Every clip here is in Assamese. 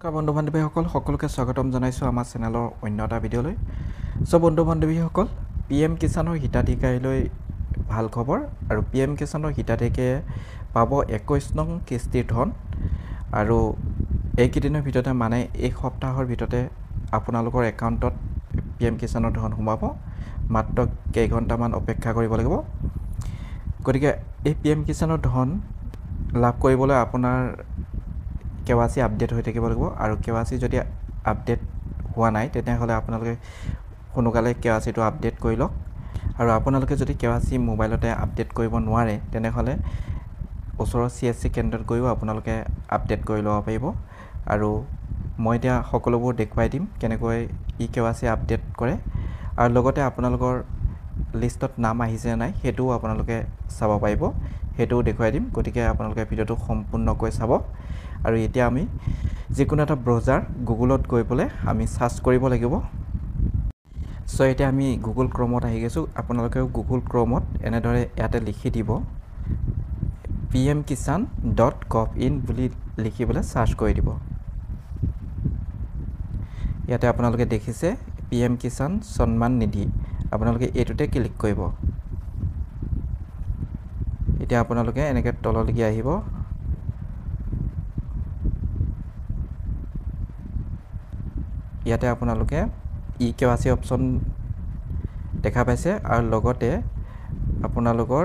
বন্ধু বান্ধৱীসকল সকলোকে স্বাগতম জনাইছোঁ আমাৰ চেনেলৰ অন্য এটা ভিডিঅ'লৈ। বন্ধু বান্ধৱীসকল, PM কিষাণৰ হিতাধিকাৰীলৈ ভাল খবৰ। আৰু PM কিষাণৰ হিতাধিকাৰীয়ে পাব 21 নং কিস্তিৰ ধন। আৰু এইকেইদিনৰ ভিতৰতে মানে এই সপ্তাহৰ ভিতৰতে আপোনালোকৰ একাউণ্টত PM কিষাণৰ ধন সোমাব। মাত্ৰ কেইঘণ্টামান অপেক্ষা কৰিব লাগিব। গতিকে এই PM কিষাণৰ ধন লাভ কৰিবলৈ আপোনাৰ KYC আপডেট হৈ থাকিব লাগিব। আৰু KYC যদি আপডেট হোৱা নাই তেনেহ'লে আপোনালোকে সোনকালে KYCটো আপডেট কৰি লওক। আৰু আপোনালোকে যদি KYC মোবাইলতে আপডেট কৰিব নোৱাৰে তেনেহ'লে ওচৰৰ CSC কেন্দ্ৰত গৈও আপোনালোকে আপডেট কৰি ল'ব পাৰিব। আৰু মই এতিয়া সকলোবোৰ দেখুৱাই দিম কেনেকৈ KYC আপডেট কৰে। আৰু লগতে আপোনালোকৰ লিষ্টত নাম আহিছে নাই সেইটোও আপোনালোকে চাব পাৰিব, সেইটোও দেখুৱাই দিম। গতিকে আপোনালোকে ভিডিঅ'টো সম্পূৰ্ণকৈ চাব। আৰু এতিয়া আমি যিকোনো এটা ব্ৰাউজাৰ গুগলত গৈ পেলাই আমি সাৰ্চ কৰিব লাগিব। এতিয়া আমি গুগল ক্ৰমত আহি গৈছোঁ। আপোনালোকেও গুগল ক্ৰমত এনেদৰে ইয়াতে লিখি দিব pmkishan.gov.in বুলি লিখি পেলাই সাৰ্চ কৰি দিব। ইয়াতে আপোনালোকে দেখিছে PM কিষাণ সন্মান নিধি, আপোনালোকে এইটোতে ক্লিক কৰিব। এতিয়া আপোনালোকে এনেকৈ তললৈকে আহিব। ইয়াতে আপোনালোকে KYC অপশ্যন দেখা পাইছে আৰু লগতে আপোনালোকৰ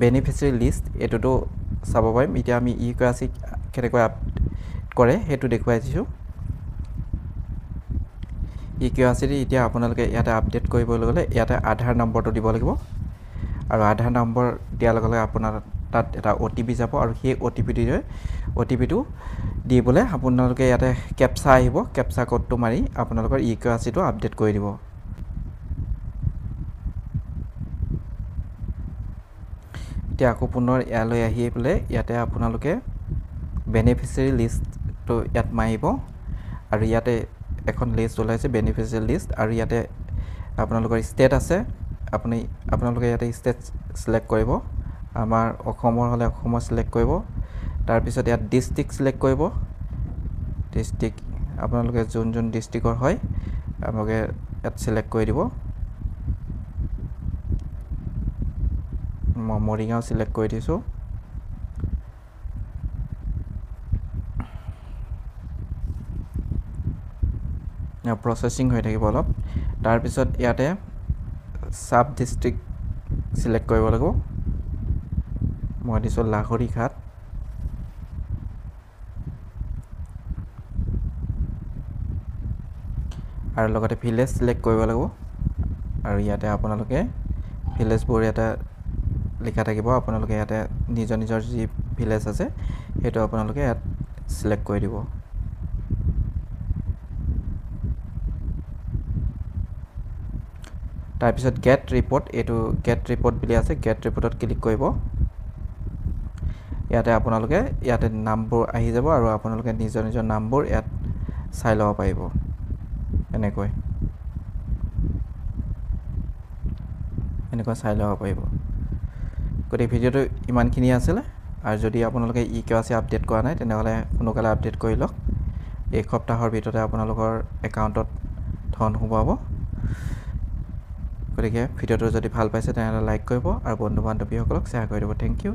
বেনিফিচিয়াৰী লিষ্ট এইটোতো চাব পাৰিম। এতিয়া আমি KYC কেনেকৈ আপডেট কৰে সেইটো দেখুৱাই দিছোঁ। KYC এতিয়া আপোনালোকে ইয়াতে আপডেট কৰিবলৈ গ'লে ইয়াতে আধাৰ নম্বৰটো দিব লাগিব। আৰু আধাৰ নম্বৰ দিয়াৰ লগে লগে আপোনাৰ তাত এটা OTP যাব। আৰু সেই OTPটো দি পেলাই আপোনালোকে ইয়াতে কেপচা আহিব, কেপচা কোডটো মাৰি আপোনালোকৰ KYCটো আপডেট কৰি দিব। এতিয়া আকৌ পুনৰ ইয়ালৈ আহি পেলাই ইয়াতে আপোনালোকে বেনিফিচিয়াৰী লিষ্টটো ইয়াত মাৰিব। আৰু ইয়াতে এখন লিষ্ট ওলাইছে বেনিফিচিয়াৰী লিষ্ট। আৰু ইয়াতে আপোনালোকৰ ষ্টেট আছে, আপোনালোকে ইয়াতে ষ্টেট চিলেক্ট কৰিব। আমাৰ অসমৰ হ'লে অসমৰ চিলেক্ট কৰিব। তাৰপিছত ইয়াত ডিষ্ট্ৰিক্ট চিলেক্ট কৰিব। ডিষ্ট্ৰিক্ট আপোনালোকে যোন ডিষ্ট্ৰিক্টৰ হয় আপোনালোকে ইয়াত চিলেক্ট কৰি দিব। মই মৰিগাঁও চিলেক্ট কৰি দিছোঁ। প্ৰচেছিং হৈ থাকিব অলপ। তাৰপিছত ইয়াতে চাব ডিষ্ট্ৰিক্ট চিলেক্ট কৰিব লাগিব। মই দিছোঁ লাহৰীঘাট। আৰু লগতে ভিলেজ চিলেক্ট কৰিব লাগিব। আৰু ইয়াতে আপোনালোকে ভিলেজবোৰ ইয়াতে লিখা থাকিব। আপোনালোকে ইয়াতে নিজৰ যি ভিলেজ আছে সেইটো আপোনালোকে ইয়াত চিলেক্ট কৰি দিব। তাৰপিছত গেট ৰিপৰ্ট, এইটো গেট ৰিপৰ্ট বুলি আছে, গেট ৰিপৰ্টত ক্লিক কৰিব। ইয়াতে আপোনালোকে ইয়াতে নামবোৰ আহি যাব আৰু আপোনালোকে নিজৰ নামবোৰ ইয়াত চাই ল'ব পাৰিব। এনেকৈ চাই ল'ব পাৰিব। গতিকে ভিডিঅ'টো ইমানখিনি আছিলে। আৰু যদি আপোনালোকে KYC আপডেট কৰা নাই তেনেহ'লে সোনকালে আপডেট কৰি লওক। এই সপ্তাহৰ ভিতৰতে আপোনালোকৰ একাউণ্টত ধন সোমাব। গতিকে ভিডিঅ'টো যদি ভাল পাইছে তেনেহ'লে লাইক কৰিব আৰু বন্ধু বান্ধৱীসকলক শ্বেয়াৰ কৰি দিব। Thank U.